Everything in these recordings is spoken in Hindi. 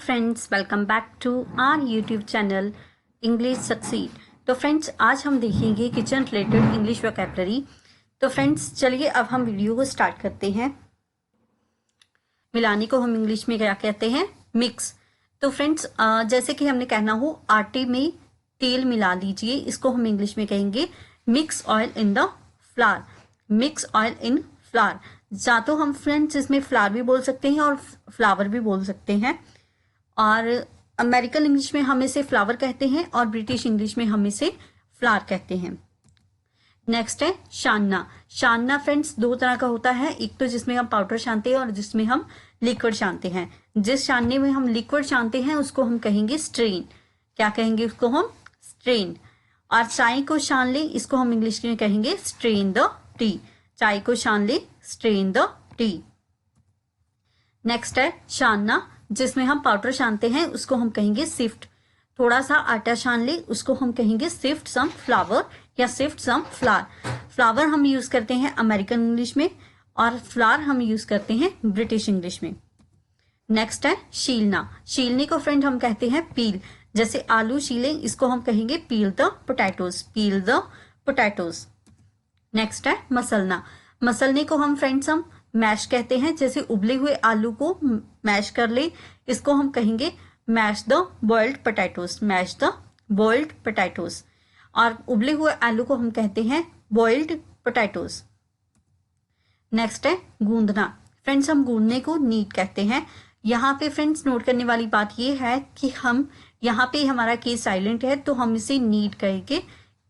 Friends, welcome back to our YouTube channel English succeed. तो फ्रेंड्स, आज हम देखेंगे किचन रिलेटेड इंग्लिश वोकैबुलरी। तो फ्रेंड्स, चलिए अब हम वीडियो को स्टार्ट करते हैं। मिलाने को हम इंग्लिश में क्या कहते हैं? मिक्स। तो फ्रेंड्स, जैसे कि हमने कहना हो आटे में तेल मिला लीजिए, इसको हम इंग्लिश में कहेंगे mix oil in the flower. Mix oil in flower. या तो हम फ्रेंड्स इसमें फ्लावर भी बोल सकते हैं और फ्लावर भी बोल सकते हैं। और अमेरिकन इंग्लिश में हम इसे फ्लावर कहते हैं और ब्रिटिश इंग्लिश में हम इसे फ्लावर कहते हैं। नेक्स्ट है छानना। छानना फ्रेंड्स दो तरह का होता है, एक तो जिसमें हम पाउडर छानते हैं और जिसमें हम लिक्विड छानते हैं। जिस छानने में हम लिक्विड छानते हैं उसको हम कहेंगे स्ट्रेन। क्या कहेंगे उसको हम? स्ट्रेन। और चाय को छान ले, इसको हम इंग्लिश में कहेंगे स्ट्रेन द टी। चाय को छान ले, स्ट्रेन द टी। नेक्स्ट है छानना, जिसमें हम पाउडर छानते हैं उसको हम कहेंगे सिफ्ट। थोड़ा सा आटा छान ले, उसको हम कहेंगे सिफ्ट सम फ्लावर या सिफ्ट सम फ्लावर। फ्लावर हम यूज करते हैं अमेरिकन इंग्लिश में और फ्लावर हम यूज करते हैं ब्रिटिश इंग्लिश में। नेक्स्ट है छीलना। छीलने को फ्रेंड हम कहते हैं पील। जैसे आलू छीले, इसको हम कहेंगे पील the potatoes. Peel the potatoes. Next है मसलना। मसलने को हम फ्रेंड्स हम मैश कहते हैं। जैसे उबले हुए आलू को मैश कर ले, इसको हम कहेंगे mash the boiled potatoes. Mash the boiled potatoes. और उबले हुए आलू को हम कहते हैं बॉइल्ड पोटैटोज। नेक्स्ट है गूंदना। फ्रेंड्स, हम गूंदने को नीड कहते हैं। यहाँ पे फ्रेंड्स नोट करने वाली बात ये है कि हम यहाँ पे हमारा के साइलेंट है तो हम इसे नीड कहेंगे,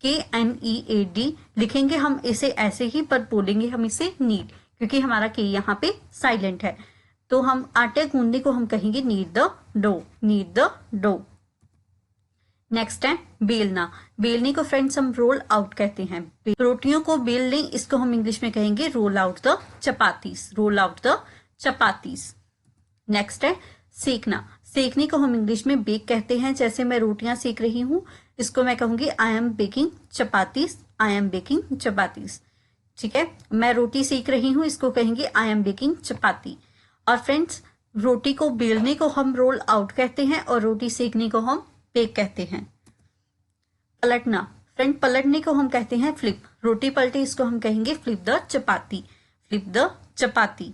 KNEAD लिखेंगे हम इसे ऐसे ही, पर बोलेंगे हम इसे नीड क्योंकि हमारा के यहाँ पे साइलेंट है। तो हम आटे गूंदने को हम कहेंगे knead the dough. Knead the dough. Next है बेलना। बेलने को फ्रेंड्स हम रोल आउट कहते हैं। रोटियों को बेल लें, इसको हम इंग्लिश में कहेंगे roll out the chapatis. Roll out the chapatis. Next है सेकना। सेकने को हम इंग्लिश में बेक कहते हैं। जैसे मैं रोटियां सेक रही हूँ, इसको मैं कहूंगी I am baking chapatis. I am baking chapatis. ठीक है, मैं रोटी सेक रही हूँ, इसको कहेंगे आई एम बेकिंग चपाती। और फ्रेंड्स, रोटी को बेलने को हम रोल आउट कहते हैं और रोटी सेकने को हम बेक कहते हैं। पलटना। फ्रेंड, पलटने को हम कहते हैं फ्लिप। रोटी पलटे, इसको हम कहेंगे flip the chapati. Flip the chapati.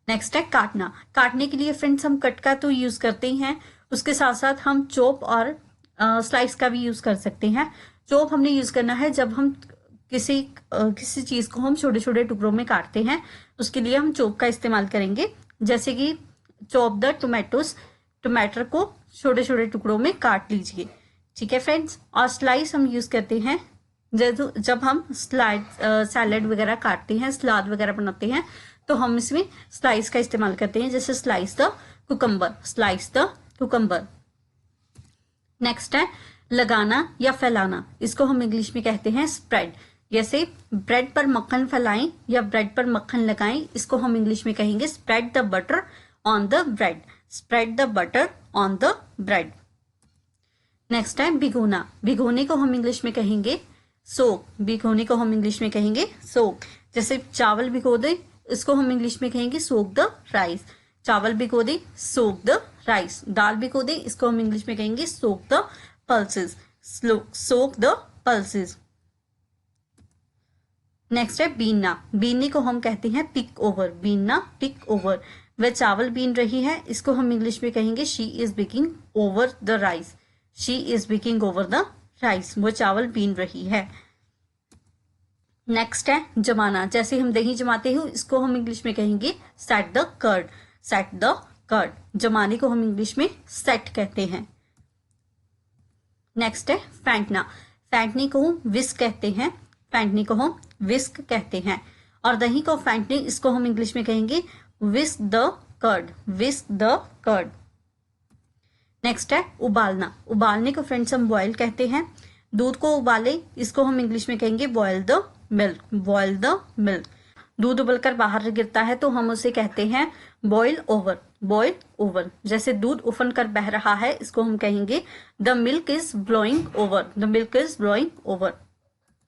Next है काटना। काटने के लिए फ्रेंड्स हम कट का तो यूज करते ही हैं, उसके साथ साथ हम चॉप और स्लाइस का भी यूज कर सकते हैं। चॉप हमने यूज करना है जब हम किसी चीज को हम छोटे छोटे टुकड़ों में काटते हैं, उसके लिए हम चॉप का इस्तेमाल करेंगे। जैसे कि चॉप द टोमेटोज। टमाटर को छोटे छोटे टुकड़ों में काट लीजिए। ठीक है फ्रेंड्स। और स्लाइस हम यूज करते हैं जब हम सैलेड वगैरह काटते हैं, सलाद वगैरह बनाते हैं, तो हम इसमें स्लाइस का इस्तेमाल करते हैं। जैसे slice the cucumber. Slice the cucumber. Next है लगाना या फैलाना। इसको हम इंग्लिश में कहते हैं स्प्रेड। जैसे ब्रेड पर मक्खन फैलाएं या ब्रेड पर मक्खन लगाएं, इसको हम इंग्लिश में कहेंगे spread the butter on the bread. Spread the butter on the bread. Next है भिगोना। भिगोने को हम इंग्लिश में कहेंगे सोक। भिगोने को हम इंग्लिश में कहेंगे सोक। जैसे चावल भिगो दे, इसको हम इंग्लिश में कहेंगे सोक द राइस। चावल भिगो दे, सोक द राइस। दाल भिगो दे, इसको हम इंग्लिश में कहेंगे soak the pulses. Soak the pulses. Next है बीनना। बीनने को हम कहते हैं पिक ओवर। बीनना, पिक ओवर। वह चावल बीन रही है, इसको हम इंग्लिश में कहेंगे she is baking over the rice. She is baking over the rice. वो चावल बीन रही है। नेक्स्ट है जमाना। जैसे हम दही जमाते हैं, इसको हम इंग्लिश में कहेंगे set the curd. Set the curd. जमाने को हम इंग्लिश में सेट कहते हैं। नेक्स्ट है फेंटना। फेंटने को हम विस्क कहते हैं। फेंटने को हम विस्क कहते हैं। और दही को फेंटने, इसको हम इंग्लिश में कहेंगे whisk the curd. Whisk the curd. Next है उबालना। उबालने को फ्रेंड्स हम बॉयल कहते हैं। दूध को उबाले, इसको हम इंग्लिश में कहेंगे boil the milk. Boil the milk. दूध उबलकर बाहर गिरता है तो हम उसे कहते हैं बॉयल ओवर। Boil over. जैसे दूध उफन कर बह रहा है, इसको हम कहेंगे the milk is blowing over. The milk is blowing over.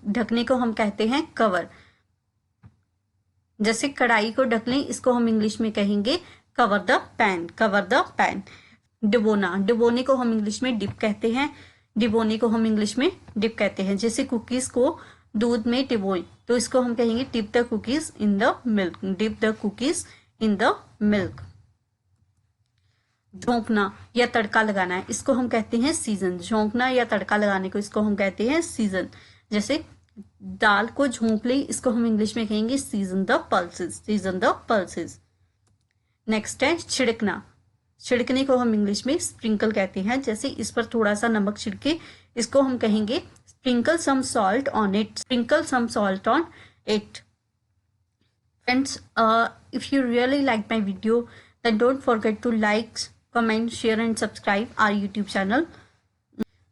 ढकने को हम कहते हैं कवर। जैसे कढ़ाई को ढक लें, इसको हम इंग्लिश में कहेंगे cover the pan. Cover the pan. डिबोना, डिबोने को हम इंग्लिश में डिप कहते हैं, डिबोने को हम इंग्लिश में डिप कहते हैं। जैसे कुकीज को दूध में डिबोए तो इसको हम कहेंगे dip the cookies in the milk, dip the cookies in the milk. झोंकना या तड़का लगाना है, इसको हम कहते हैं सीजन, झोंकना या तड़का लगाने को इसको हम कहते हैं सीजन। जैसे दाल को झोंक ले, इसको हम इंग्लिश में कहेंगे season the pulses, season the pulses. Next है छिड़कना, छिड़कने को हम इंग्लिश में स्प्रिंकल कहते हैं। जैसे इस पर थोड़ा सा नमक छिड़के, इसको हम कहेंगे sprinkle some salt on it, sprinkle some salt on it. Friends, if you really like my video, then don't forget to like, comment, share and subscribe our YouTube channel.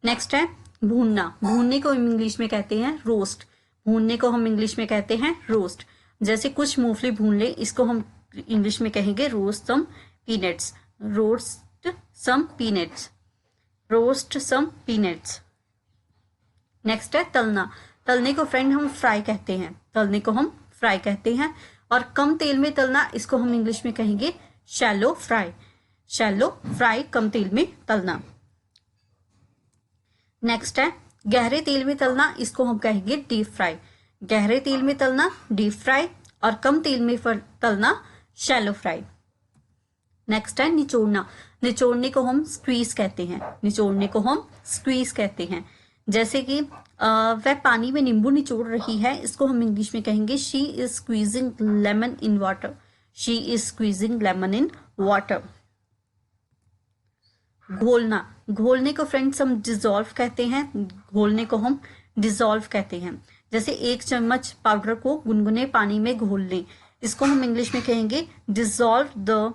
Next है भूनना, भूनने को हम इंग्लिश में कहते हैं रोस्ट, भूनने को हम इंग्लिश में कहते हैं रोस्ट। जैसे कुछ मूंगफली भून ले, इसको हम इंग्लिश में कहेंगे रोस्ट सम पीनट्स, रोस्ट सम पीनट्स, रोस्ट सम पीनट्स। नेक्स्ट है तलना, तलने को फ्रेंड हम फ्राई कहते हैं, तलने को हम फ्राई कहते हैं। और कम तेल में तलना, इसको हम इंग्लिश में कहेंगे शैलो फ्राई, शैलो फ्राई, कम तेल में तलना। नेक्स्ट है गहरे तेल में तलना, इसको हम कहेंगे डीप फ्राई, गहरे तेल में तलना डीप फ्राई, और कम तेल में तलना शैलो फ्राई। नेक्स्ट है निचोड़ना, निचोड़ने को हम स्क्वीज कहते हैं, निचोड़ने को हम स्क्वीज कहते हैं। जैसे कि वह पानी में नींबू निचोड़ रही है, इसको हम इंग्लिश में कहेंगे she is squeezing lemon in water, she is squeezing lemon in water. घोलना, घोलने को फ्रेंड्स हम डिजोल्व कहते हैं, घोलने को हम डिजोल्व कहते हैं। जैसे 1 चम्मच पाउडर को गुनगुने पानी में घोल लें, इसको हम इंग्लिश में कहेंगे dissolve the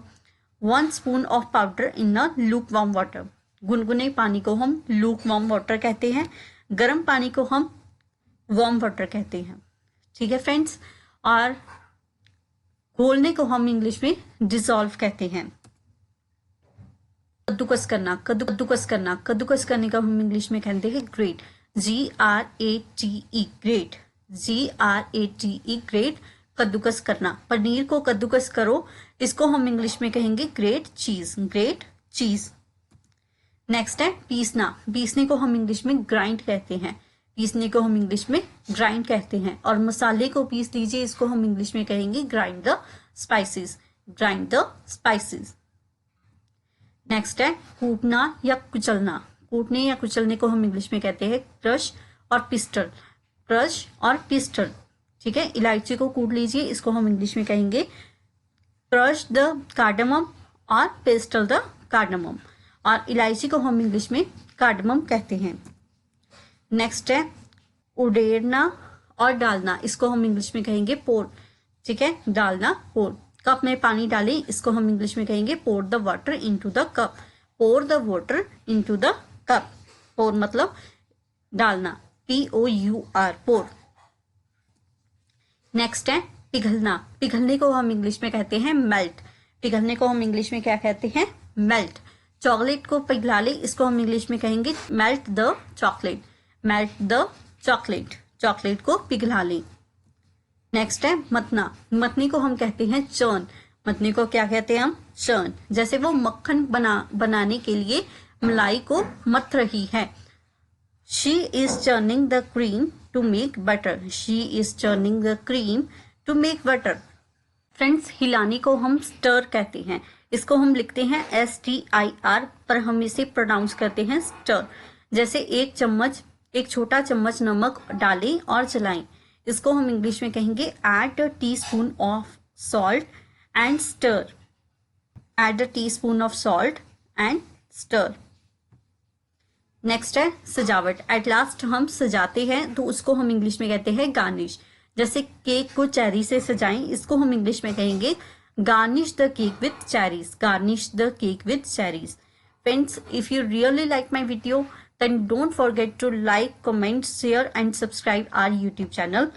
1 spoon of powder in a look warm water. गुनगुने पानी को हम लूक वार्म वाटर कहते हैं, गर्म पानी को हम वार्म वाटर कहते हैं। ठीक है फ्रेंड्स, और घोलने को हम इंग्लिश में डिजोल्व कहते हैं। कद्दूकस करना, कद्दूकस करना, कद्दूकस करने का हम इंग्लिश में कहते हैं great, GRATE, great, GRATE, great, कद्दूकस करना। पनीर को कद्दूकस करो, इसको हम इंग्लिश में कहेंगे ग्रेट चीज, ग्रेट चीज। नेक्स्ट है पीसना, पीसने को हम इंग्लिश में ग्राइंड कहते हैं, पीसने को हम इंग्लिश में ग्राइंड कहते हैं। और मसाले को पीस लीजिए, इसको हम इंग्लिश में कहेंगे grind the spices, grind the spices. Next है कूटना या कुचलना, कूटने या कुचलने को हम इंग्लिश में कहते हैं क्रश और पिस्टल, क्रश और पिस्टल। ठीक है, इलायची को कूट लीजिए, इसको हम इंग्लिश में कहेंगे क्रश द कार्डमम और पिस्टल द कार्डमम, और इलायची को हम इंग्लिश में कार्डमम कहते हैं। नेक्स्ट है उड़ेरना और डालना, इसको हम इंग्लिश में कहेंगे पोर। ठीक है, डालना पोर। कप में पानी डालें, इसको हम इंग्लिश में कहेंगे pour the water into the cup, pour the water into the cup. Pour मतलब डालना, POUR, पोर। नेक्स्ट है पिघलना, पिघलने को हम इंग्लिश में कहते हैं मेल्ट, पिघलने को हम इंग्लिश में क्या कहते हैं मेल्ट। चॉकलेट को पिघला ले, इसको हम इंग्लिश में कहेंगे melt the chocolate, melt the chocolate, chocolate को पिघला लें। नेक्स्ट है मतना, मतने को हम कहते हैं चर्न, मतने को क्या कहते हैं हम चर्न। जैसे वो मक्खन बनाने के लिए मलाई को मत रही है, she is churning the cream to make butter, she is churning the cream to make butter. Friends, हिलाने को हम स्टर कहते हैं, इसको हम लिखते हैं STIR, पर हम इसे प्रोनाउंस करते हैं स्टर। जैसे 1 चम्मच, 1 छोटा चम्मच नमक डालें और चलाएं, इसको हम इंग्लिश में कहेंगे add a teaspoon of salt and stir, add a teaspoon of salt and stir. Next है सजावट, एट लास्ट हम सजाते हैं तो उसको हम इंग्लिश में कहते हैं गार्निश। जैसे केक को चेरी से सजाएं, इसको हम इंग्लिश में कहेंगे garnish the cake with cherries, garnish the cake with cherries. Friends, if you really like my video, then don't forget to like, comment, share and subscribe our YouTube channel.